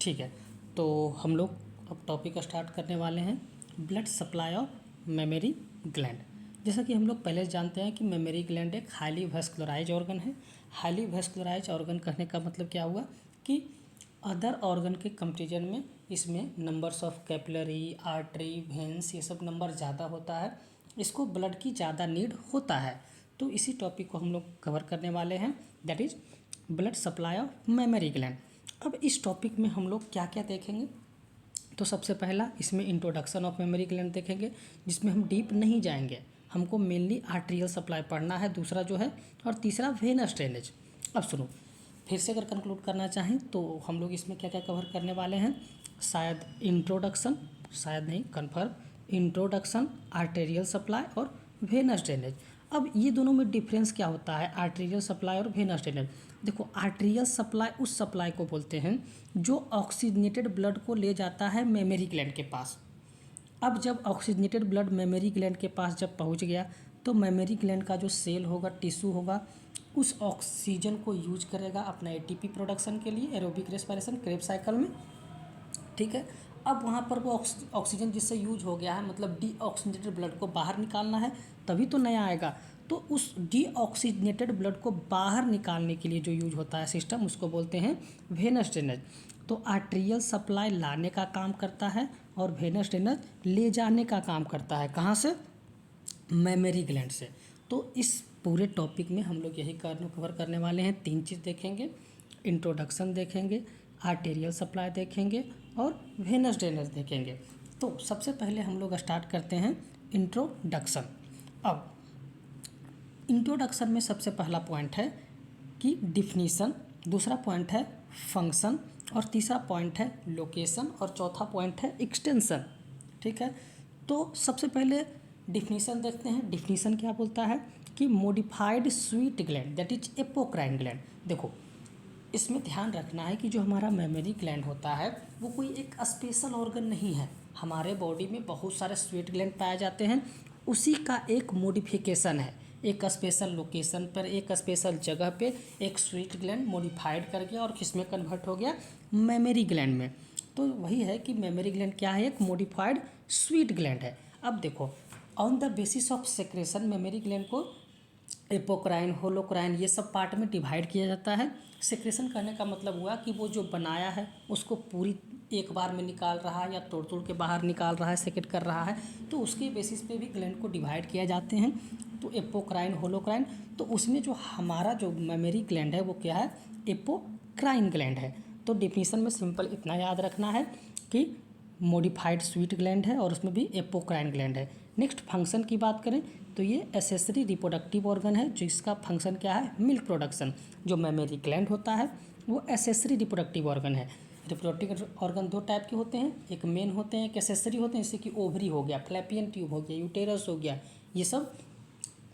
ठीक है, तो हम लोग अब टॉपिक स्टार्ट करने वाले हैं blood supply of memory gland. जैसा कि हम लोग पहले जानते हैं कि मेमोरी ग्लैंड एक हाईली वेस्कुलराइज ऑर्गन है। हाईली वेस्कुलराइज ऑर्गन कहने का मतलब क्या हुआ कि अदर ऑर्गन के कंपेरिजन में इसमें numbers of capillary, artery, veins ये सब नंबर ज़्यादा होता है, इसको ब्लड की ज़्यादा नीड होता है। तो इसी टॉपिक को हम लोग कवर करने वाले हैं, that is blood supply of memory gland. अब इस टॉपिक में हम लोग क्या क्या देखेंगे, तो सबसे पहला इसमें इंट्रोडक्शन ऑफ मेमोरी ग्लैंड देखेंगे, जिसमें हम डीप नहीं जाएंगे, हमको मेनली आर्टेरियल सप्लाई पढ़ना है, दूसरा जो है, और तीसरा वेनस ड्रेनेज। अब सुनो, फिर से अगर कंक्लूड करना चाहें तो हम लोग इसमें क्या क्या कवर करने वाले हैं, शायद इंट्रोडक्शन, शायद नहीं कन्फर्म, इंट्रोडक्शन, आर्टेरियल सप्लाई और वेनस ड्रेनेज। अब ये दोनों में डिफरेंस क्या होता है, आर्टेरियल सप्लाई और वेनस ड्रेनेज। देखो, आर्टेरियल सप्लाई उस सप्लाई को बोलते हैं जो ऑक्सीजनेटेड ब्लड को ले जाता है मेमोरी ग्लैंड के पास। अब जब ऑक्सीजनेटेड ब्लड मेमोरी ग्लैंड के पास जब पहुंच गया तो मेमोरी ग्लैंड का जो सेल होगा, टिश्यू होगा, उस ऑक्सीजन को यूज करेगा अपना एटीपी प्रोडक्शन के लिए, एरोबिक रेस्पिरेशन, क्रेब्स साइकिल में। ठीक है, अब वहाँ पर वो ऑक्सीजन जिससे यूज हो गया है, मतलब डीऑक्सीजनेटेड ब्लड को बाहर निकालना है, तभी तो नया आएगा। तो उस डीऑक्सीजनेटेड ब्लड को बाहर निकालने के लिए जो यूज होता है सिस्टम, उसको बोलते हैं वेनस ड्रेनेज। तो आर्टेरियल सप्लाई लाने का काम करता है और वेनस ड्रेनेज ले जाने का काम करता है। कहाँ से? मेमोरी ग्लैंड से। तो इस पूरे टॉपिक में हम लोग यही कवर करने वाले हैं, 3 चीज़ देखेंगे, इंट्रोडक्शन देखेंगे, आर्टेरियल सप्लाई देखेंगे और वेनस ड्रेनेज देखेंगे। तो सबसे पहले हम लोग स्टार्ट करते हैं इंट्रोडक्शन। अब इंट्रोडक्शन में सबसे पहला पॉइंट है कि डिफिनीसन, दूसरा पॉइंट है फंक्शन और तीसरा पॉइंट है लोकेशन और चौथा पॉइंट है एक्सटेंशन। ठीक है, तो सबसे पहले डिफिनीसन देखते हैं। डिफिनीसन क्या बोलता है कि modified sweet gland that is apocrine gland. देखो, इसमें ध्यान रखना है कि जो हमारा मेमोरी ग्लैंड होता है वो कोई एक स्पेशल ऑर्गन नहीं है। हमारे बॉडी में बहुत सारे स्वीट ग्लैंड पाए जाते हैं, उसी का एक मॉडिफिकेशन है, एक स्पेशल लोकेशन पर, एक स्पेशल जगह पे एक स्वीट ग्लैंड मॉडिफाइड कर गया और किसमें कन्वर्ट हो गया, मेमोरी ग्लैंड में। तो वही है कि मेमोरी ग्लैंड क्या है, एक मॉडिफाइड स्वीट ग्लैंड है। अब देखो, on the basis of secretion memory gland को एपोक्राइन, होलोक्राइन ये सब पार्ट में डिवाइड किया जाता है। सेक्रेशन करने का मतलब हुआ कि वो जो बनाया है उसको पूरी एक बार में निकाल रहा है या तोड़ तोड़ के बाहर निकाल रहा है, सेक्रेट कर रहा है, तो उसके बेसिस पे भी ग्लैंड को डिवाइड किया जाते हैं। तो एपोक्राइन, होलोक्राइन, तो उसमें जो हमारा जो मेमोरी ग्लैंड है वो क्या है, एपोक्राइन ग्लैंड है। तो डिफिनीशन में सिंपल इतना याद रखना है कि मॉडिफाइड स्वीट ग्लैंड है और उसमें भी एपोक्राइन ग्लैंड है। नेक्स्ट फंक्शन की बात करें तो ये एसेसरी रिप्रोडक्टिव ऑर्गन है, जिसका फंक्शन क्या है, मिल्क प्रोडक्शन। जो मेमोरी ग्लैंड होता है वो एसेसरी रिप्रोडक्टिव ऑर्गन है। रिप्रोडक्टिव ऑर्गन 2 टाइप के होते हैं, एक मेन होते हैं, एक एसेसरी होते हैं, जैसे कि ओवरी हो गया, फ्लैपियन ट्यूब हो गया, यूटेरस हो गया, ये सब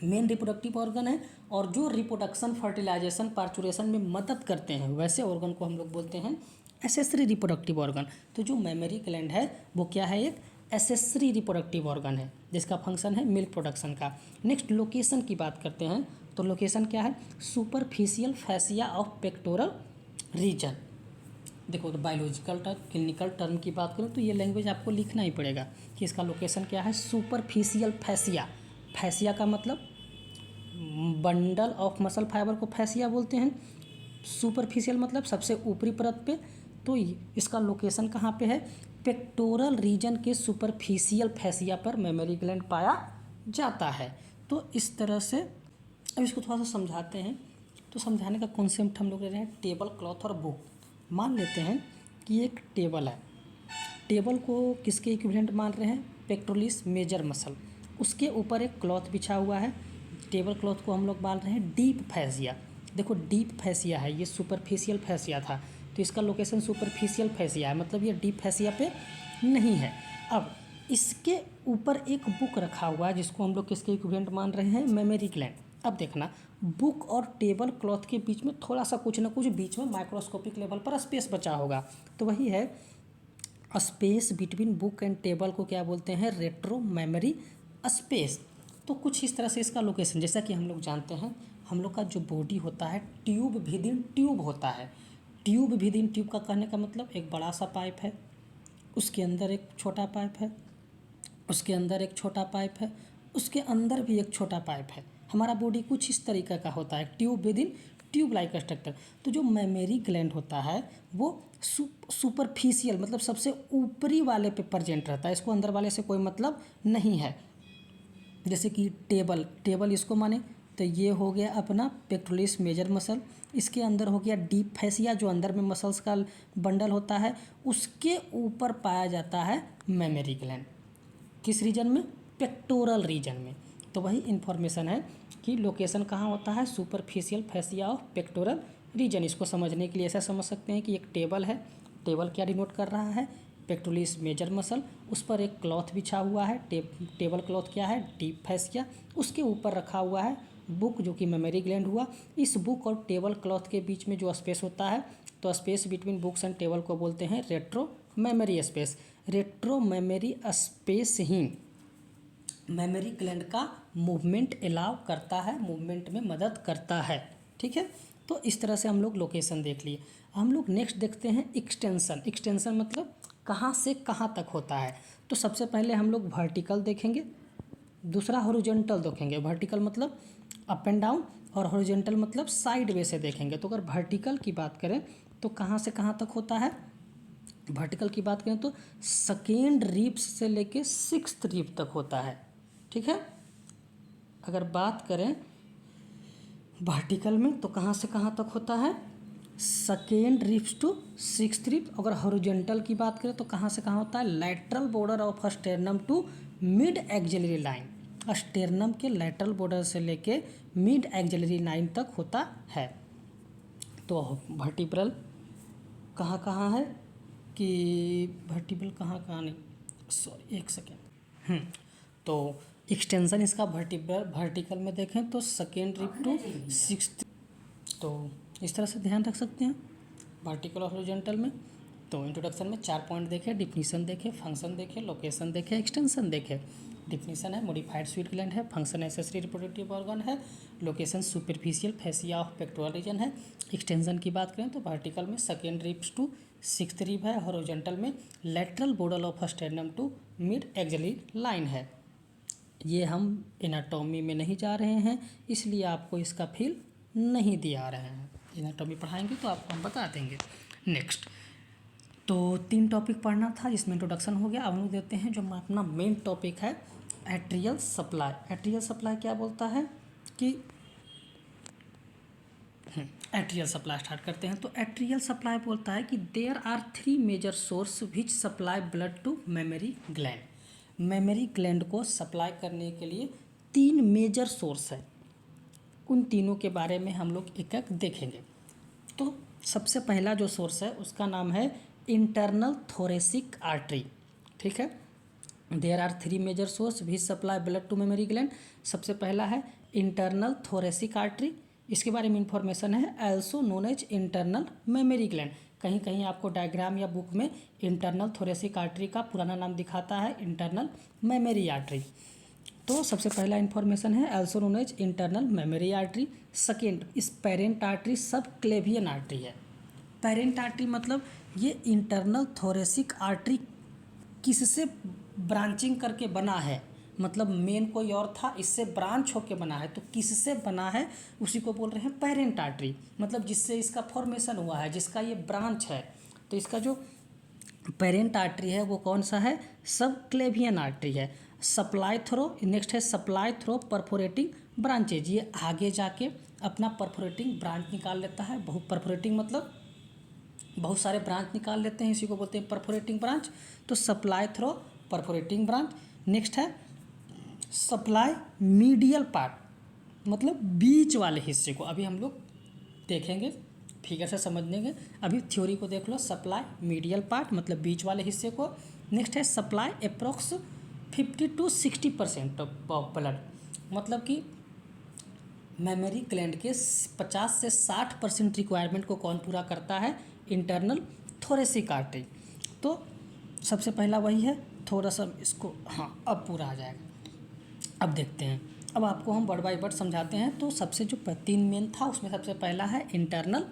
मेन रिप्रोडक्टिव ऑर्गन है। और जो रिप्रोडक्शन, फर्टिलाइजेशन, पार्चुरेशन में मदद करते हैं वैसे ऑर्गन को हम लोग बोलते हैं एसेसरी रिप्रोडक्टिव ऑर्गन। तो जो मेमोरी ग्लैंड है वो क्या है, एक एसेसरी रिप्रोडक्टिव ऑर्गन है जिसका फंक्शन है मिल्क प्रोडक्शन का। नेक्स्ट लोकेशन की बात करते हैं, तो लोकेशन क्या है, superficial fascia of pectoral reason. देखो, तो बायोलॉजिकल टर्म, क्लिनिकल टर्म की बात करें तो ये लैंग्वेज आपको लिखना ही पड़ेगा कि इसका लोकेशन क्या है, सुपरफिशियल फैसिया। फैसिया का मतलब बंडल ऑफ मसल फाइबर को फैसिया बोलते हैं। सुपरफिशियल मतलब सबसे ऊपरी परत पे। तो इसका लोकेशन कहाँ पे है, पेक्टोरल रीजन के सुपरफिशियल फैसिया पर मेमोरी ग्लैंड पाया जाता है। तो इस तरह से अब इसको थोड़ा सा समझाते हैं। तो समझाने का कॉन्सेप्ट हम लोग ले रहे हैं टेबल, क्लॉथ और बुक। मान लेते हैं कि एक टेबल है, टेबल को किसके इक्विवेलेंट मान रहे हैं, पेक्टोरलिस मेजर मसल। उसके ऊपर एक क्लॉथ बिछा हुआ है, टेबल क्लॉथ को हम लोग मान रहे हैं डीप फैसिया। देखो, डीप फैसिया है, ये सुपरफिशियल फैसिया था, तो इसका लोकेशन सुपरफिशियल फैसिया है, मतलब ये डीप फैसिया पे नहीं है। अब इसके ऊपर एक बुक रखा हुआ है जिसको हम लोग किसके इक्विवेलेंट मान रहे हैं, मेमोरी ग्लैंड। अब देखना, बुक और टेबल क्लॉथ के बीच में थोड़ा सा कुछ ना कुछ बीच में माइक्रोस्कोपिक लेवल पर स्पेस बचा होगा, तो वही है space between book and table को क्या बोलते हैं, रेट्रो मेमोरी स्पेस। तो कुछ इस तरह से इसका लोकेशन, जैसा कि हम लोग जानते हैं हम लोग का जो बॉडी होता है ट्यूब विद इन ट्यूब होता है। ट्यूब विद इन ट्यूब का कहने का मतलब एक बड़ा सा पाइप है, उसके अंदर एक छोटा पाइप है, उसके अंदर एक छोटा पाइप है, उसके अंदर भी एक छोटा पाइप है। हमारा बॉडी कुछ इस तरीके का होता है, tube with in tube like structure. तो जो मेमोरी ग्लैंड होता है वो सुपरफिशियल मतलब सबसे ऊपरी वाले पे प्रेजेंट रहता है, इसको अंदर वाले से कोई मतलब नहीं है। जैसे कि टेबल इसको माने तो ये हो गया अपना पेक्टोरलिस मेजर मसल, इसके अंदर हो गया डीप फैसिया जो अंदर में मसल्स का बंडल होता है, उसके ऊपर पाया जाता है मेमोरी ग्लैंड। किस रीजन में? पेक्टोरल रीजन में। तो वही इन्फॉर्मेशन है कि लोकेशन कहाँ होता है, superficial fascia of pectoral reason. इसको समझने के लिए ऐसा समझ सकते हैं कि एक टेबल है, टेबल क्या डिनोट कर रहा है, पेक्टोरलिस मेजर मसल, उस पर एक क्लॉथ बिछा हुआ है, टेबल क्लॉथ क्या है, डीप फैसिया, उसके ऊपर रखा हुआ है बुक जो कि मेमोरी ग्लैंड हुआ। इस बुक और टेबल क्लॉथ के बीच में जो स्पेस होता है, तो space between books and table को बोलते हैं retro memory space. Retro memory space ही मेमोरी ग्लैंड का मूवमेंट अलाउ करता है, मूवमेंट में मदद करता है। ठीक है, तो इस तरह से हम लोग लोकेशन देख लिए। हम लोग नेक्स्ट देखते हैं एक्सटेंशन। एक्सटेंशन मतलब कहाँ से कहाँ तक होता है। तो सबसे पहले हम लोग वर्टिकल देखेंगे, दूसरा हॉरिजॉन्टल देखेंगे। वर्टिकल मतलब अप एंड डाउन और हॉरिजॉन्टल मतलब साइड वे से देखेंगे। तो अगर वर्टिकल की बात करें तो कहाँ से कहाँ तक होता है, वर्टिकल की बात करें तो सेकेंड रिब्स से लेके सिक्स्थ रिब तक होता है। ठीक है, अगर बात करें वर्टिकल में तो कहाँ से कहाँ तक होता है, second ribs to sixth rib. अगर हॉरिजॉन्टल की बात करें तो कहाँ से कहाँ होता है, lateral border of sternum to mid axillary line. Sternum के लैटरल बॉर्डर से लेके मिड एक्सिलरी लाइन तक होता है। तो वर्टिब्रल कहाँ कहाँ है कि वर्टिब्रल कहाँ कहाँ नहीं, सॉरी एक सेकेंड। तो एक्सटेंशन इसका वर्टिकल में देखें तो सेकेंड रिब टू सिक्स्थ। तो इस तरह से ध्यान रख सकते हैं वर्टिकल और हॉरिजॉन्टल में। तो इंट्रोडक्शन में 4 पॉइंट देखे, डिफिनीशन देखे, फंक्शन देखे, लोकेशन देखे, एक्सटेंशन देखे। डिफिनीशन है मॉडिफाइड स्वीट ग्लैंड है, फंक्शन एक्सेसरी रिप्रोडक्टिव ऑर्गन है, location superficial fascia of pectoral region है। एक्सटेंशन की बात करें तो वर्टिकल में second ribs to sixth rib है, हॉरिजॉन्टल में lateral border of sternum to mid axillary line है। ये हम एनाटॉमी में नहीं जा रहे हैं, इसलिए आपको इसका फील नहीं दिया रहे हैं। एनाटॉमी पढ़ाएंगे तो आपको हम बता देंगे। नेक्स्ट तो 3 टॉपिक पढ़ना था, जिसमें इंट्रोडक्शन हो गया। अब हम लोग देते हैं जो अपना मेन टॉपिक है एट्रियल सप्लाई। एट्रियल सप्लाई क्या बोलता है कि एट्रियल सप्लाई स्टार्ट करते हैं। तो एट्रियल सप्लाई बोलता है कि there are 3 major source which supply blood to mammary gland. Mammary gland को सप्लाई करने के लिए 3 मेजर सोर्स है, उन तीनों के बारे में हम लोग एक एक देखेंगे। तो सबसे पहला जो सोर्स है उसका नाम है इंटरनल थोरेसिक आर्टरी। ठीक है, there are 3 major source which supply blood to mammary gland. सबसे पहला है इंटरनल थोरेसिक आर्टरी, इसके बारे में इंफॉर्मेशन है also known as internal mammary gland. कहीं कहीं आपको डायग्राम या बुक में इंटरनल थोरेसिक आर्टरी का पुराना नाम दिखाता है इंटरनल मेमोरी आर्टरी। तो सबसे पहला इंफॉर्मेशन है also known as internal mammary artery. Second, इस parent artery subclavian artery है। पेरेंट आर्टरी मतलब ये इंटरनल थोरेसिक आर्टरी किससे ब्रांचिंग करके बना है, मतलब मेन कोई और था, इससे ब्रांच होके बना है, तो किससे बना है उसी को बोल रहे हैं पेरेंट आर्टरी। मतलब जिससे इसका फॉर्मेशन हुआ है, जिसका ये ब्रांच है। तो इसका जो पेरेंट आर्टरी है वो कौन सा है, सब क्लेवियन आर्टरी है। सप्लाई थ्रो, नेक्स्ट है सप्लाई थ्रो परफोरेटिंग ब्रांचेज। ये आगे जाके अपना परफोरेटिंग ब्रांच निकाल लेता है। परफोरेटिंग मतलब बहुत सारे ब्रांच निकाल लेते हैं, इसी को बोलते हैं परफोरेटिंग ब्रांच। तो supply through perforating branch. Next है सप्लाई मीडियल पार्ट, मतलब बीच वाले हिस्से को अभी हम लोग देखेंगे, फिगर से समझेंगे। अभी थ्योरी को देख लो, सप्लाई मीडियल पार्ट मतलब बीच वाले हिस्से को। नेक्स्ट है supply approx 50 to 60% of blood, मतलब कि मेमोरी ग्लैंड के 50 से 60% रिक्वायरमेंट को कौन पूरा करता है, इंटरनल थोरेसिक आर्टरी। तो सबसे पहला वही है, थोड़ा सा इसको, हाँ अब पूरा आ जाएगा। अब देखते हैं, अब आपको हम वर्ड बाय वर्ड समझाते हैं। तो सबसे जो 3 मेन था उसमें सबसे पहला है इंटरनल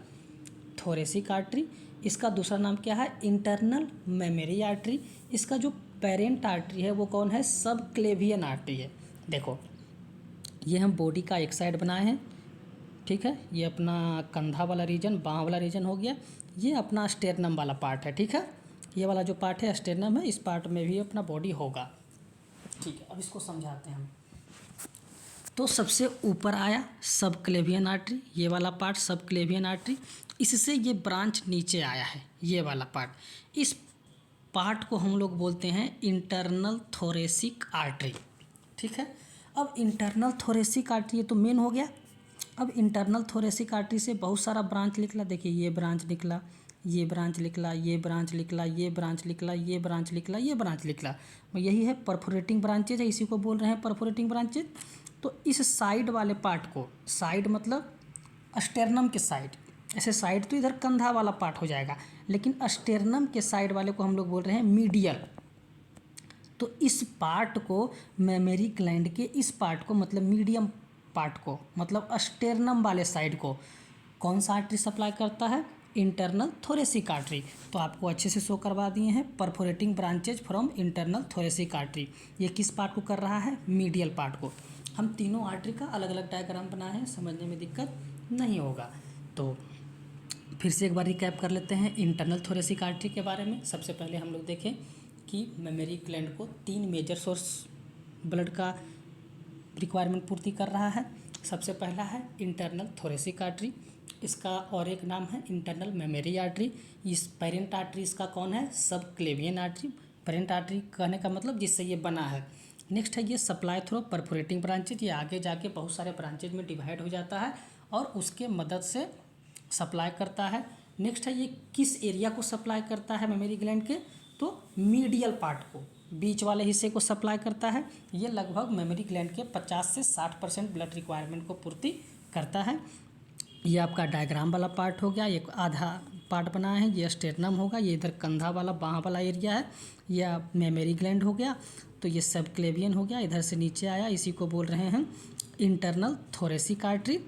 थोरेसिक आर्टरी। इसका दूसरा नाम क्या है? Internal mammary artery. इसका जो पेरेंट आर्टरी है वो कौन है? सब क्लेवियन आर्टरी है। देखो ये हम बॉडी का एक साइड बनाए हैं, ठीक है। ये अपना कंधा वाला रीजन, बाँह वाला रीजन हो गया। ये अपना स्टेरनम वाला पार्ट है, ठीक है। ये वाला जो पार्ट है स्टेरनम है, इस पार्ट में भी अपना बॉडी होगा, ठीक है। अब इसको समझाते हैं हम। तो सबसे ऊपर आया सब क्लेवियन आर्टरी, ये वाला पार्ट सब क्लेवियन आर्टरी। इससे ये ब्रांच नीचे आया है, ये वाला पार्ट। इस पार्ट को हम लोग बोलते हैं इंटरनल थोरेसिक आर्टरी, ठीक है। अब इंटरनल थोरेसिक आर्टरी तो मेन हो गया। अब इंटरनल थोरेसिक आर्टरी से बहुत सारा ब्रांच निकला। देखिए ये ब्रांच निकला, ये ब्रांच निकला, ये ब्रांच निकला, ये ब्रांच निकला, ये ब्रांच निकला, ये ब्रांच निकला। यही है परफोरेटिंग ब्रांचेज है, इसी को बोल रहे हैं परफोरेटिंग ब्रांचेज। तो इस साइड वाले पार्ट को, साइड मतलब स्टेरनम के साइड, ऐसे साइड तो इधर कंधा वाला पार्ट हो जाएगा, लेकिन स्टेरनम के साइड वाले को हम लोग बोल रहे हैं मीडियल। तो इस पार्ट को, मेमोरी ग्लैंड के इस पार्ट को, मतलब मीडियम पार्ट को, मतलब स्टेरनम वाले साइड को कौन सा आर्टरी सप्लाई करता है? Internal thoracic artery. तो आपको अच्छे से शो करवा दिए हैं perforating branches from internal thoracic artery. ये किस पार्ट को कर रहा है? मीडियल पार्ट को। हम तीनों आर्टरी का अलग अलग डायग्राम बनाए हैं, समझने में दिक्कत नहीं होगा। तो फिर से एक बार रिकैप कर लेते हैं इंटरनल थोरेसिक आर्टरी के बारे में। सबसे पहले हम लोग देखें कि मेमोरी ग्लैंड को 3 मेजर सोर्स ब्लड का रिक्वायरमेंट पूर्ति कर रहा है। सबसे पहला है इंटरनल थोरेसिक आर्टरी, इसका और एक नाम है इंटरनल मेमोरी आर्टरी। इस पेरेंट आर्टरी इसका कौन है? सब क्लेवियन आर्टरी। पेरेंट आर्टरी कहने का मतलब जिससे ये बना है। नेक्स्ट है ये सप्लाई थ्रू परफोरेटिंग ब्रांचेज, ये आगे जाके बहुत सारे ब्रांचेज में डिवाइड हो जाता है और उसके मदद से सप्लाई करता है। नेक्स्ट है ये किस एरिया को सप्लाई करता है मेमोरी ग्लैंड के? तो मीडियल पार्ट को, बीच वाले हिस्से को सप्लाई करता है। ये लगभग मेमोरी ग्लैंड के 50 से 60% ब्लड रिक्वायरमेंट को पूर्ति करता है। ये आपका डायग्राम वाला पार्ट हो गया, एक आधा पार्ट बनाया है, ये स्टेरनम होगा, ये इधर कंधा वाला बाँह वाला एरिया है, यह मेमोरी ग्लैंड हो गया। तो ये सब क्लेवियन हो गया, इधर से नीचे आया, इसी को बोल रहे हैं इंटरनल थोरेसिक आर्टरी।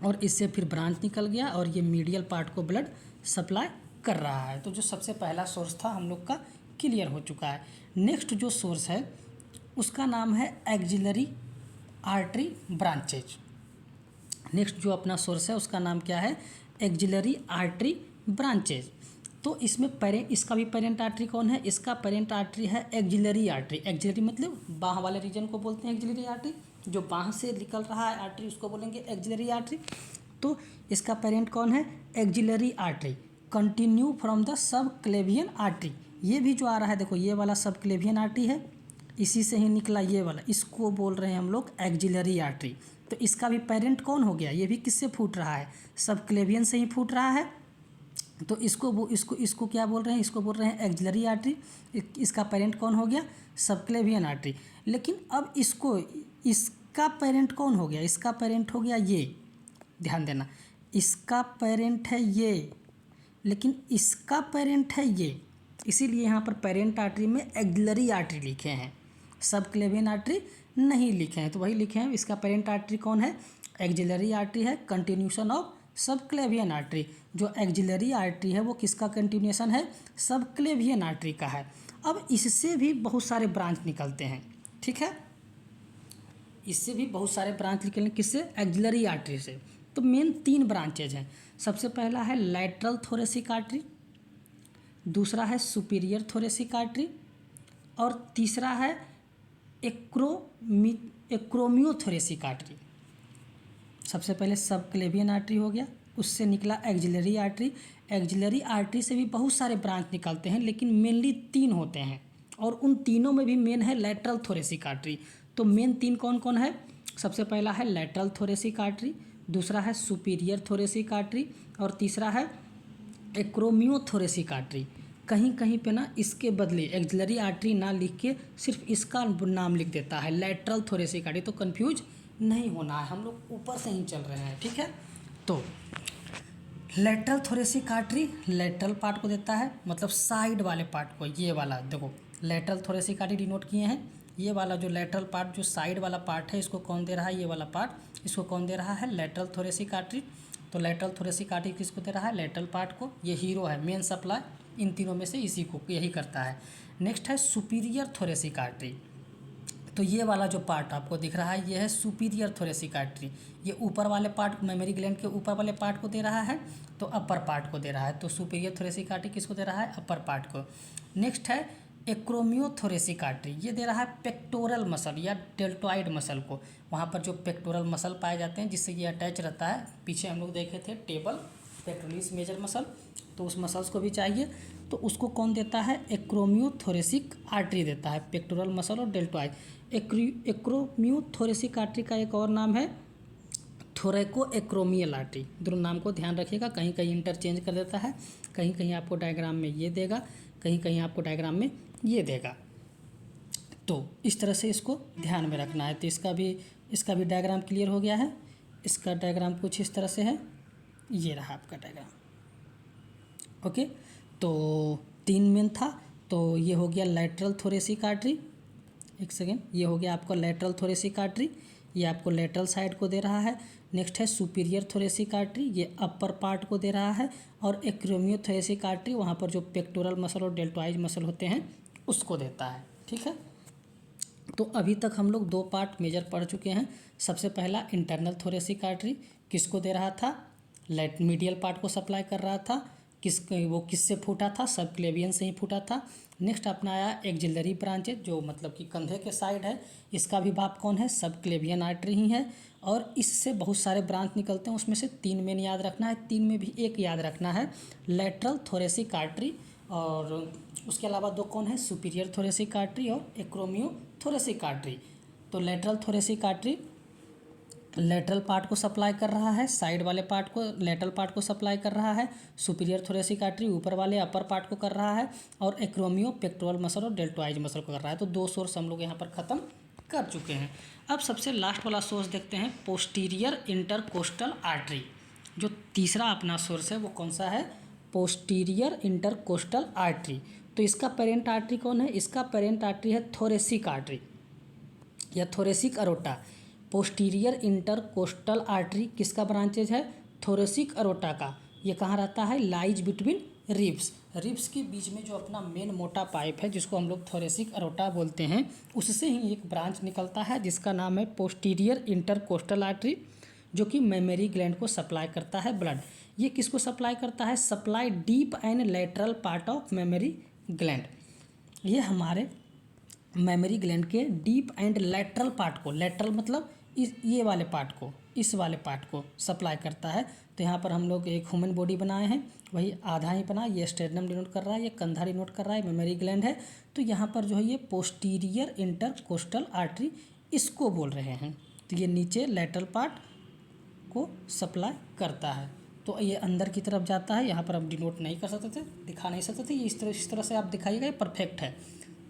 और इससे फिर ब्रांच निकल गया और ये मीडियल पार्ट को ब्लड सप्लाई कर रहा है। तो जो सबसे पहला सोर्स था हम लोग का क्लियर हो चुका है। नेक्स्ट जो सोर्स है उसका नाम है एक्जिलरी आर्टरी ब्रांचेज। नेक्स्ट जो अपना सोर्स है उसका नाम क्या है? Axillary artery branches. तो इसमें इसका भी पेरेंट आर्टरी कौन है? इसका पेरेंट आर्टरी है एक्जिलरी आर्टरी। एक्जिलरी मतलब बाँह वाले रीजन को बोलते हैं एक्जिलरी आर्टरी। जो बाँह से निकल रहा है आर्टरी उसको बोलेंगे एक्जिलरी आर्टरी। तो इसका पेरेंट कौन है? Axillary artery continue from the sub क्लेवियन artery. ये भी जो आ रहा है देखो, ये वाला सब क्लेवियन आर्टरी है, इसी से ही निकला ये वाला, इसको बोल रहे हैं हम लोग एक्जिलरी आर्टरी। तो इसका भी पेरेंट कौन हो गया? ये भी किससे फूट रहा है? सब क्लेवियन से ही फूट रहा है। तो इसको क्या बोल रहे हैं? इसको बोल रहे हैं एक्जिलरी आर्टरी। इसका पेरेंट कौन हो गया? सब क्लेवियन आर्टरी। लेकिन अब इसका पेरेंट कौन हो गया? इसका पेरेंट हो गया ये, ध्यान देना, इसका पेरेंट है ये, लेकिन इसका पेरेंट है ये। इसीलिए यहाँ पर पेरेंट आर्टरी में एक्जिलरी आर्टरी लिखे हैं, सब क्लेवियन आर्टरी नहीं लिखे हैं। तो वही लिखे हैं, इसका पेरेंट आर्टरी कौन है? एक्जिलरी आर्टरी है, कंटिन्यूशन ऑफ सब क्लेवियन आर्टरी। जो एक्जिलरी आर्टरी है वो किसका कंटिन्यूशन है? सब क्लेवियन आर्टरी का है। अब इससे भी बहुत सारे ब्रांच निकलते हैं, ठीक है, इससे भी बहुत सारे ब्रांच निकलेंगे। किससे? एक्जिलरी आर्टरी से। तो मेन 3 ब्रांचेज हैं। सबसे पहला है लैटरल थोरेसिक आर्टरी, दूसरा है सुपीरियर थोरेसिक आर्टरी, और तीसरा है एक्रोमियोथोरेसिक आर्टरी। सबसे पहले सब क्लेवियन आर्टरी हो गया, उससे निकला एक्जिलरी आर्टरी। एक्जिलरी आर्टरी से भी बहुत सारे ब्रांच निकलते हैं, लेकिन मेनली 3 होते हैं, और उन तीनों में भी मेन है लैटरल थोरेसिक आर्टरी। तो मेन 3 कौन कौन है? सबसे पहला है लैटरल थोरेसिक आर्टरी, दूसरा है सुपीरियर थोरेसिक आर्टरी, और तीसरा है एक्रोमियोथोरेसिक आर्टरी। कहीं कहीं पे ना इसके बदले एक्जिलरी आर्टरी ना लिख के सिर्फ इसका नाम लिख देता है लैटरल थोरेसिक आर्टरी। तो कंफ्यूज नहीं होना है, हम लोग ऊपर से ही चल रहे हैं, ठीक है। तो lateral thoracic artery lateral part को देता है, मतलब साइड वाले पार्ट को। ये वाला देखो लैटरल थोरेसिक आर्टरी डिनोट किए हैं। ये वाला जो लैटरल पार्ट, जो साइड वाला पार्ट है, इसको कौन दे रहा है? ये वाला पार्ट, इसको कौन दे रहा है? Lateral thoracic artery. तो लेटरल थोरेसिक आर्टरी किसको दे रहा है, लेटरल पार्ट को। ये हीरो है, मेन सप्लाई इन तीनों में से इसी को यही करता है। नेक्स्ट है सुपीरियर थोरेसिक आर्टरी। तो ये वाला जो पार्ट आपको दिख रहा है ये है सुपीरियर थोरेसिक आर्टरी। ये ऊपर वाले पार्ट, मेमोरी ग्लैंड के ऊपर वाले पार्ट को दे रहा है, तो अपर पार्ट को दे रहा है। तो सुपीरियर थोरेसिक आर्टरी किसको दे रहा है, अपर पार्ट को। नेक्स्ट है एक्रोमियोथोरेसिक आर्टरी। ये दे रहा है पेक्टोरल मसल या डेल्टॉइड मसल को। वहाँ पर जो पेक्टोरल मसल पाए जाते हैं जिससे ये अटैच रहता है, पीछे हम लोग देखे थे टेबल पेक्टोरलिस मेजर मसल, तो उस मसल्स को भी चाहिए। तो उसको कौन देता है, एक्रोमियोथोरेसिक आर्टरी देता है, पेक्टोरल मसल और डेल्टॉइड। एक्रोमियोथोरेसिक आर्टरी का एक और नाम है थोरैको एक्रोमियल आर्टरी। दोनों नाम को ध्यान रखिएगा, कहीं कहीं इंटरचेंज कर देता है, कहीं कहीं आपको डायग्राम में ये देगा, कहीं कहीं आपको डायग्राम में ये देगा। तो इस तरह से इसको ध्यान में रखना है। तो इसका भी डायग्राम क्लियर हो गया है। इसका डायग्राम कुछ इस तरह से है, ये रहा आपका डायग्राम। ओके, तो 3 मेन था। तो ये हो गया लैटरल थोरेसिक आर्टरी, एक सेकेंड, ये हो गया आपका लैटरल थोरेसिक आर्टरी, ये आपको लैटरल साइड को दे रहा है। नेक्स्ट है सुपीरियर थोरेसिक आर्टरी, ये अपर पार्ट को दे रहा है। और एक्रोमियोथोरेसिक आर्टरी वहाँ पर जो पेक्टोरल मसल और डेल्टॉइड मसल होते हैं उसको देता है। ठीक है, तो अभी तक हम लोग 2 पार्ट मेजर पढ़ चुके हैं। सबसे पहला इंटरनल थोरेसिक आर्टरी किसको दे रहा था, मीडियल पार्ट को सप्लाई कर रहा था। वो किससे फूटा था, सब क्लेवियन से ही फूटा था। नेक्स्ट अपना आया एक्जिलरी ब्रांचेज, जो मतलब कि कंधे के साइड है, इसका भी बाप कौन है, सब क्लेवियन आर्टरी ही है। और इससे बहुत सारे ब्रांच निकलते हैं, उसमें से 3 मेन याद रखना है, 3 में भी एक याद रखना है, लैटरल थोरेसिक आर्टरी। और उसके अलावा 2 कौन है, सुपीरियर थोरेसिक आर्टरी और एक्रोमियो थोरेसिक आर्टरी। तो lateral thoracic artery lateral part को सप्लाई कर रहा है, साइड वाले पार्ट को, लेटरल पार्ट को सप्लाई कर रहा है। सुपीरियर थोरेसिक आर्टरी ऊपर वाले अपर पार्ट को कर रहा है, और एक्रोमियो पेक्टोरल मसल और डेल्टॉइड मसल को कर रहा है। तो 2 सोर्स हम लोग यहाँ पर ख़त्म कर चुके हैं। अब सबसे लास्ट वाला सोर्स देखते हैं, पोस्टीरियर इंटरकोस्टल आर्टरी। जो तीसरा अपना सोर्स है वो कौन सा है, पोस्टीरियर इंटरकोस्टल आर्टरी। तो इसका पेरेंट आर्टरी कौन है, इसका पेरेंट आर्टरी है थोरेसिक आर्टरी या thoracic aorta. Posterior intercostal artery किसका ब्रांचेज है, थोरेसिक अरोटा का। ये कहाँ रहता है, लाइज बिटवीन रिब्स, रिब्स के बीच में जो अपना मेन मोटा पाइप है जिसको हम लोग थोरेसिक अरोटा बोलते हैं, उससे ही एक ब्रांच निकलता है जिसका नाम है पोस्टीरियर इंटरकोस्टल आर्टरी, जो कि मेमोरी ग्लैंड को सप्लाई करता है ब्लड। ये किसको सप्लाई करता है, supply deep and lateral part of memory gland. ये हमारे मेमोरी ग्लैंड के डीप एंड लेटरल पार्ट को, लेटरल मतलब ये वाले पार्ट को, इस वाले पार्ट को सप्लाई करता है। तो यहाँ पर हम लोग एक ह्यूमन बॉडी बनाए हैं, वही आधा ही बना, ये स्टेरनम डिनोट कर रहा है, ये कंधा डिनोट कर रहा है, मेमोरी ग्लैंड है। तो यहाँ पर जो है ये पोस्टीरियर इंटरकोस्टल आर्टरी इसको बोल रहे हैं। तो ये नीचे लेटरल पार्ट को सप्लाई करता है। तो ये अंदर की तरफ जाता है, यहाँ पर आप डिनोट नहीं कर सकते थे, दिखा नहीं सकते थे, ये इस तरह से आप दिखाइएगा, ये परफेक्ट है।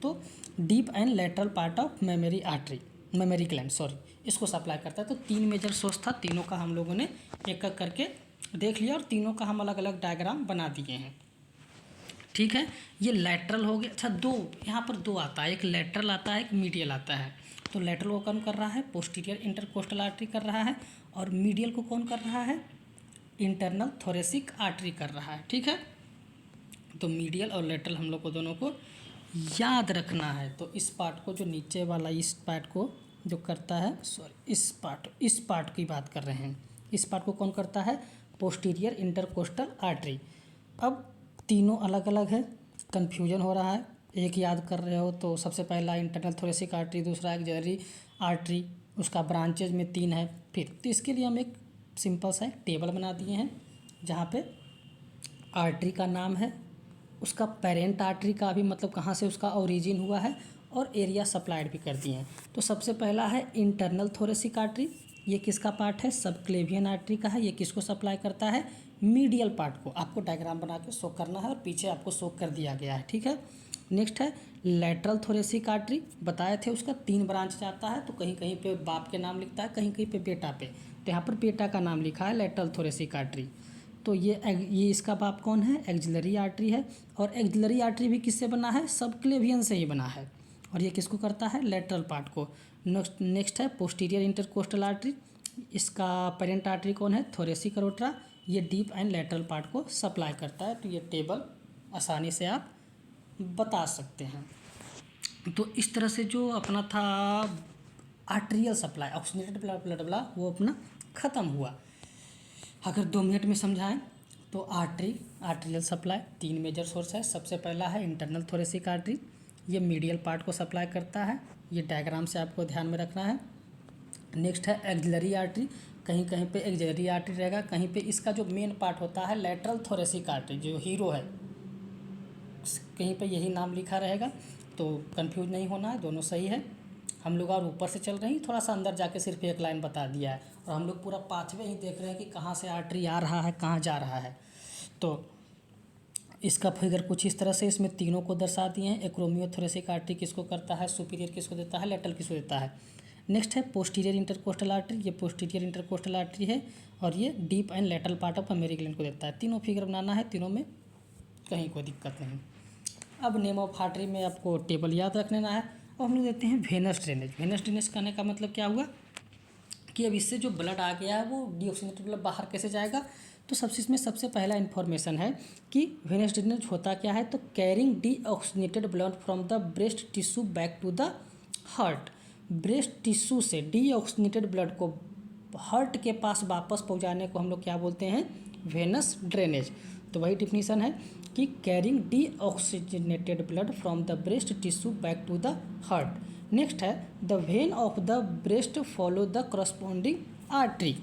तो deep and lateral part of memory artery, memory gland sorry, इसको सप्लाई करता है। तो 3 मेजर सोर्स था, तीनों का हम लोगों ने एक एक करके देख लिया और तीनों का हम अलग अलग डायग्राम बना दिए हैं। ठीक है, ये लेटरल हो गया। अच्छा, 2 यहाँ पर 2 आता है, एक लेटरल आता है, एक मीडियल आता है। तो लेटरल को कौन कर रहा है, पोस्टीरियर इंटरकोस्टल आर्टरी कर रहा है, और मीडियल को कौन कर रहा है, इंटरनल थोरेसिक आर्टरी कर रहा है। ठीक है, तो मीडियल और लेटरल हम लोग को दोनों को याद रखना है। तो इस पार्ट को, जो नीचे वाला इस पार्ट को जो करता है, सॉरी इस पार्ट की बात कर रहे हैं, इस पार्ट को कौन करता है, पोस्टीरियर इंटरकोस्टल आर्टरी। अब तीनों अलग अलग है, कन्फ्यूजन हो रहा है, एक याद कर रहे हो तो सबसे पहला इंटरनल थोरेसिक आर्टरी, दूसरा एक्सिलरी आर्टरी, उसका ब्रांचेज में 3 है। फिर तो इसके लिए हम एक सिंपल सा टेबल बना दिए हैं जहाँ पे आर्टरी का नाम है, उसका पेरेंट आर्टरी का भी मतलब कहाँ से उसका ओरिजिन हुआ है, और एरिया सप्लाइड भी कर दिए हैं। तो सबसे पहला है इंटरनल थोरेसिक आर्टरी, ये किसका पार्ट है, सब क्लेवियन आर्टरी का है। ये किसको सप्लाई करता है, मीडियल पार्ट को। आपको डायग्राम बना के शो करना है और पीछे आपको शो कर दिया गया है। ठीक है, नेक्स्ट है लेटरल थोरेसिक आर्टरी, बताए थे उसका 3 ब्रांच जाता है। तो कहीं कहीं पे बाप के नाम लिखता है, कहीं कहीं पे बेटा पे, तो यहाँ पर बेटा का नाम लिखा है लेटरल थोरेसिक आर्टरी। तो ये इसका बाप कौन है, एक्सिलरी आर्टरी है। और एक्सिलरी आर्टरी भी किससे बना है, सब क्लेवियन से ही बना है। और ये किसको करता है, लेटरल पार्ट को। नेक्स्ट है पोस्टीरियर इंटरकोस्टल आर्टरी, इसका पेरेंट आर्टरी कौन है, थोरेसिक अरोटा। ये डीप एंड लेटरल पार्ट को सप्लाई करता है। तो ये टेबल आसानी से आप बता सकते हैं। तो इस तरह से जो अपना था आर्टेरियल सप्लाई ऑक्सीजनेटेड ब्लड वाला वो अपना ख़त्म हुआ। अगर 2 मिनट में समझाएं तो आर्टेरियल सप्लाई 3 मेजर सोर्स है। सबसे पहला है इंटरनल थोरेसिक आर्टरी, ये मीडियल पार्ट को सप्लाई करता है। ये डायग्राम से आपको ध्यान में रखना है। नेक्स्ट है एक्सिलरी आर्टरी, कहीं कहीं पे एक्सिलरी आर्टरी रहेगा, कहीं पे इसका जो मेन पार्ट होता है लेटरल थोरेसिक आर्टरी जो हीरो है, कहीं पे यही नाम लिखा रहेगा। तो कंफ्यूज नहीं होना है, दोनों सही है। हम लोग और ऊपर से चल रहे हैं, थोड़ा सा अंदर जाके सिर्फ एक लाइन बता दिया है और हम लोग पूरा पाथवे ही देख रहे हैं कि कहाँ से आर्टरी आ रहा है, कहाँ जा रहा है। तो इसका फिगर कुछ इस तरह से इसमें तीनों को दर्शा दिए हैं। एक्रोमियोथोरेसिक आर्टरी किसको करता है, सुपीरियर किसको देता है, लेटरल किसको देता है। नेक्स्ट है पोस्टीरियर इंटरकोस्टल आर्टरी, ये पोस्टीरियर इंटरकोस्टल आर्टरी है और ये deep and lateral part of memory gland को देता है। तीनों फिगर बनाना है, तीनों में कहीं कोई दिक्कत नहीं। अब नेम ऑफ आर्टरी में आपको टेबल याद रख लेना है। और हम लोग देते हैं वेनस ड्रेनेज। वेनस ड्रेनेज कहने का मतलब क्या हुआ कि अब इससे जो ब्लड आ गया है वो डीऑक्सीजनेटेड ब्लड बाहर कैसे जाएगा। तो सबसे पहला इन्फॉर्मेशन है कि वेनस ड्रेनेज होता क्या है, तो carrying deoxygenated blood from the breast tissue back to the heart. Breast tissue से डीऑक्सीजनेटेड ब्लड को हार्ट के पास वापस पहुंचाने को हम लोग क्या बोलते हैं, वेनस ड्रेनेज। तो वही डिफिनीशन है कि carrying deoxygenated blood from the breast tissue back to the heart. Next है the vein of the breast follow the corresponding artery.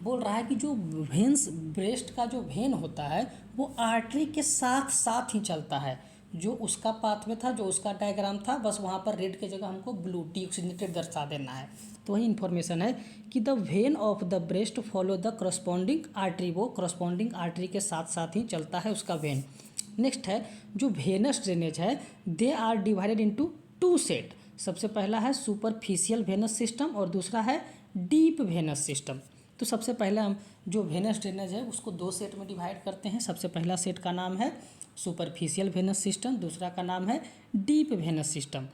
बोल रहा है कि जो वेन्स, ब्रेस्ट का जो वेन होता है वो आर्टरी के साथ साथ ही चलता है। जो उसका पाथवे था, जो उसका डायग्राम था, बस वहाँ पर रेड की जगह हमको ब्लू डीऑक्सीजनेटेड दर्शा देना है। तो वही इन्फॉर्मेशन है कि the vein of the breast follow the corresponding artery, वो करस्पॉन्डिंग आर्टरी के साथ साथ ही चलता है उसका वेन। नेक्स्ट है जो वेनस ड्रेनेज है, they are divided into 2 set. सबसे पहला है सुपरफिशियल वेनस सिस्टम और दूसरा है डीप वेनस सिस्टम। तो सबसे पहले हम जो वेनस ड्रेनेज है उसको 2 सेट में डिवाइड करते हैं। सबसे पहला सेट का नाम है सुपरफिशियल वेनस सिस्टम, दूसरा का नाम है डीप वेनस सिस्टम।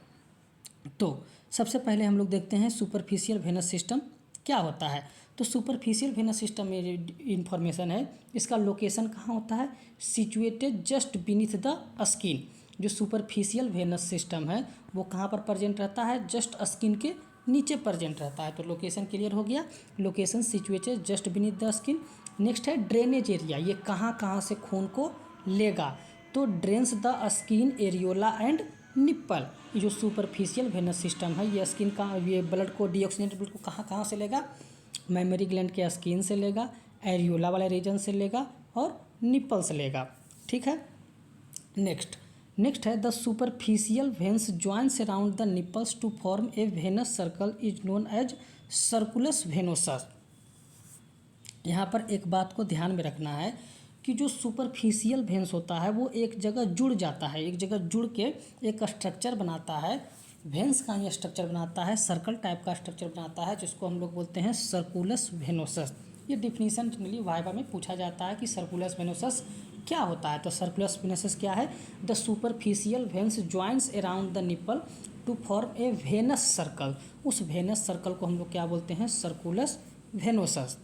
तो सबसे पहले हम लोग देखते हैं सुपरफिशियल वेनस सिस्टम क्या होता है। तो सुपरफिशियल वेनस सिस्टम में इंफॉर्मेशन है, इसका लोकेशन कहाँ होता है, situated just beneath the skin. जो सुपरफिशियल वेनस सिस्टम है वो कहाँ पर प्रेजेंट रहता है, जस्ट स्किन के नीचे प्रेजेंट रहता है। तो लोकेशन क्लियर हो गया, location situated just beneath the skin. Next है ड्रेनेज एरिया, ये कहाँ कहाँ से खून को लेगा, तो drains the skin, areola and nipple. ये जो सुपरफिशियल वेनस सिस्टम है ये स्किन का, ये ब्लड को डीऑक्सीजनेटेड ब्लड को कहाँ कहाँ से लेगा, मेमोरी ग्लैंड के स्किन से लेगा, एरियोला वाले रीजन से लेगा और निप्पल से लेगा। ठीक है। नेक्स्ट है the superficial veins joins around the nipples to form a venous circle is known as circulus venosus. यहाँ पर एक बात को ध्यान में रखना है कि जो सुपरफिशियल वेन्स होता है वो एक जगह जुड़ जाता है, एक जगह जुड़ के एक स्ट्रक्चर बनाता है। वेन्स का ये स्ट्रक्चर बनाता है, सर्कल टाइप का स्ट्रक्चर बनाता है, जिसको हम लोग बोलते हैं सर्कुलस वेनोसस। ये डिफिनीशन जनरली वाइवा में पूछा जाता है कि सर्कुलस वेनोसस क्या होता है। तो सर्कुलस वेनोसस क्या है, the superficial veins joins around the nipple to form a venous circle. उस वेनस सर्कल को हम लोग क्या बोलते हैं, सर्कुलस वेनोसस।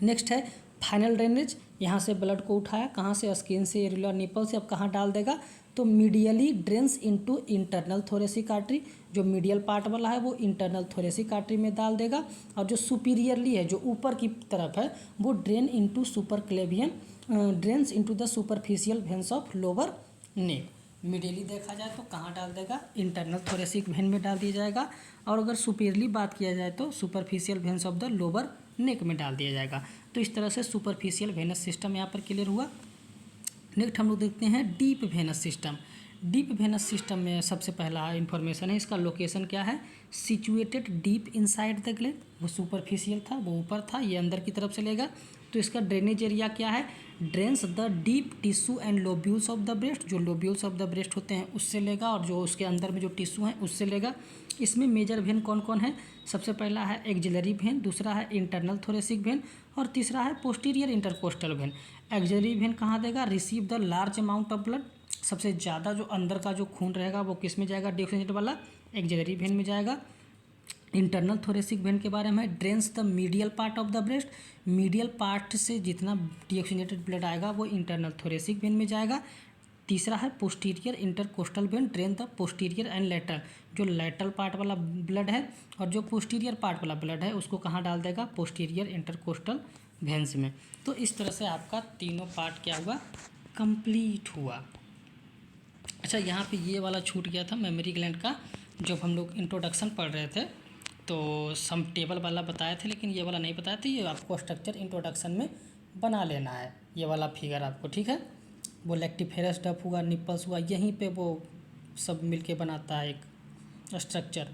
नेक्स्ट है फाइनल ड्रेनेज, यहाँ से ब्लड को उठाया, कहाँ से, स्किन से, एरियोला, निपल से, अब कहाँ डाल देगा, तो medially drains into internal thoracic artery. जो मीडियल पार्ट वाला है वो इंटरनल थोरेसिक आर्टरी में डाल देगा और जो सुपीरियरली है, जो ऊपर की तरफ है, वो drain into supraclavian, drains into the superficial veins of lower neck. Medially देखा जाए तो कहाँ डाल देगा, इंटरनल थोरेसिक वेन में डाल दिया जाएगा, और अगर सुपीरियरली बात किया जाए तो superficial veins of the lower neck में डाल दिया जाएगा। तो इस तरह से सुपरफिशियल वेनस सिस्टम यहाँ पर क्लियर हुआ। नेक्स्ट हम लोग देखते हैं deep venous system. Deep venous system में सबसे पहला इन्फॉर्मेशन है, इसका लोकेशन क्या है, situated deep inside the gland. वो सुपरफिशियल था, वो ऊपर था, ये अंदर की तरफ से लेगा। तो इसका ड्रेनेज एरिया क्या है, drains the deep tissue and lobules of the breast. जो लोब्यूल्स ऑफ द ब्रेस्ट होते हैं उससे लेगा, और जो उसके अंदर में जो टिश्यू हैं उससे लेगा। इसमें मेजर वेन कौन कौन है, सबसे पहला है एक्सिलरी वेन, दूसरा है इंटरनल थोरेसिक वेन और तीसरा है posterior intercostal when. Axillary vein कहाँ देगा, receive the large amount of blood. सबसे ज़्यादा जो अंदर का जो खून रहेगा वो किस में जाएगा, डीऑक्सीजनेटेड वाला एक्सिलरी वेन में जाएगा। इंटरनल थोरेसिक वेन के बारे में drains the medial part of the breast, medial part से जितना डीऑक्सीजनेटेड ब्लड आएगा वो इंटरनल थोरेसिक वेन में जाएगा। तीसरा है posterior intercostal when drain the posterior and lateral, जो लेटरल पार्ट वाला ब्लड है और जो पोस्टीरियर पार्ट वाला ब्लड है उसको कहाँ डाल देगा, पोस्टीरियर इंटरकोस्टल वेन्स में। तो इस तरह से आपका तीनों पार्ट क्या हुआ, कंप्लीट हुआ। अच्छा, यहाँ पे ये वाला छूट गया था मेमोरी ग्लैंड का, जब हम लोग इंट्रोडक्शन पढ़ रहे थे तो सम टेबल वाला बताए थे, लेकिन ये वाला नहीं बताया था। ये आपको स्ट्रक्चर इंट्रोडक्शन में बना लेना है, ये वाला फिगर आपको, ठीक है। वो लैक्टिफेरस डफ हुआ, निप्पल्स हुआ, यहीं पे वो सब मिलके बनाता है एक स्ट्रक्चर,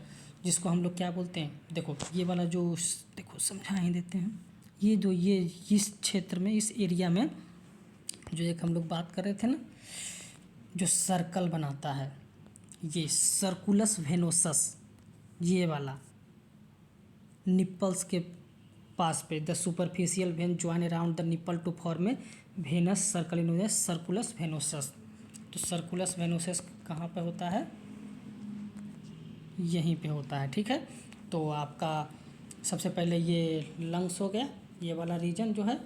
जिसको हम लोग क्या बोलते हैं। देखो ये वाला जो, देखो समझा ही देते हैं। ये जो ये इस क्षेत्र में, इस एरिया में जो एक हम लोग बात कर रहे थे ना, जो सर्कल बनाता है, ये सर्कुलस वेनोसस, ये वाला निप्पल्स के पास पे, the superficial vein join around the nipple to form a venous circle in circulus venosus. तो सर्कुलस वेनोसस कहाँ पे होता है, यहीं पे होता है, ठीक है। तो आपका सबसे पहले ये लंग्स हो गया, ये वाला रीजन जो है,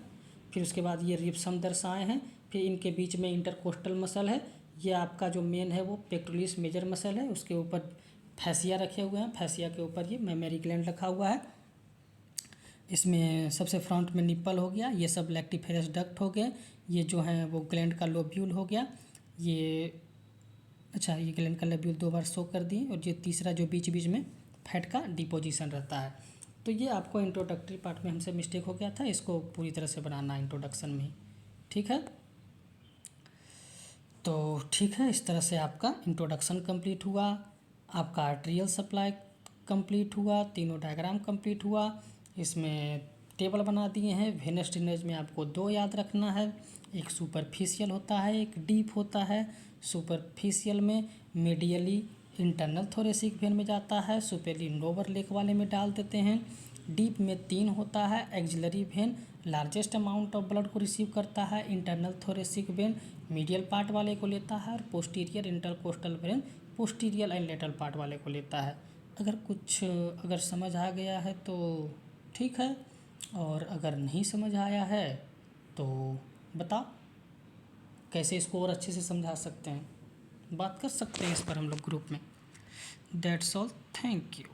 फिर उसके बाद ये रिप्सम दर्शाए हैं, फिर इनके बीच में इंटरकोस्टल मसल है, ये आपका जो मेन है वो पेक्टोरलिस मेजर मसल है, उसके ऊपर फैसिया रखे हुए हैं, फैसिया के ऊपर ये मेमोरी ग्लैंड रखा हुआ है। इसमें सबसे फ्रंट में निप्पल हो गया, ये सब लैक्टिफेरस डक्ट हो गए, ये जो है वो ग्लैंड का लोब्यूल हो गया, ये अच्छा ये ग्लैंड का लोब्यूल 2 बार शो कर दिए, और ये तीसरा जो बीच बीच में फैट का डिपोजिशन रहता है। तो ये आपको इंट्रोडक्टरी पार्ट में हमसे मिस्टेक हो गया था, इसको पूरी तरह से बनाना इंट्रोडक्शन में, ठीक है। तो ठीक है, इस तरह से आपका इंट्रोडक्शन कंप्लीट हुआ, आपका आर्टेरियल सप्लाई कंप्लीट हुआ, तीनों डायग्राम कंप्लीट हुआ। इसमें टेबल बना दिए हैं। वेनस ड्रेनेज में आपको 2 याद रखना है, एक सुपरफिशियल होता है, एक डीप होता है। सुपरफिशियल में मीडियली इंटरनल थोरेसिक वेन में जाता है, सुपेरली लोअर लेग वाले में डाल देते हैं। डीप में 3 होता है, axillary vein largest amount of blood को रिसीव करता है, internal thoracic when medial part वाले को लेता है, और posterior intercostal when posterior and lateral part वाले को लेता है। अगर समझ आ गया है तो ठीक है, और अगर नहीं समझ आया है तो बताओ कैसे इसको और अच्छे से समझा सकते हैं, बात कर सकते हैं इस पर हम लोग ग्रुप में। That's all, thank you.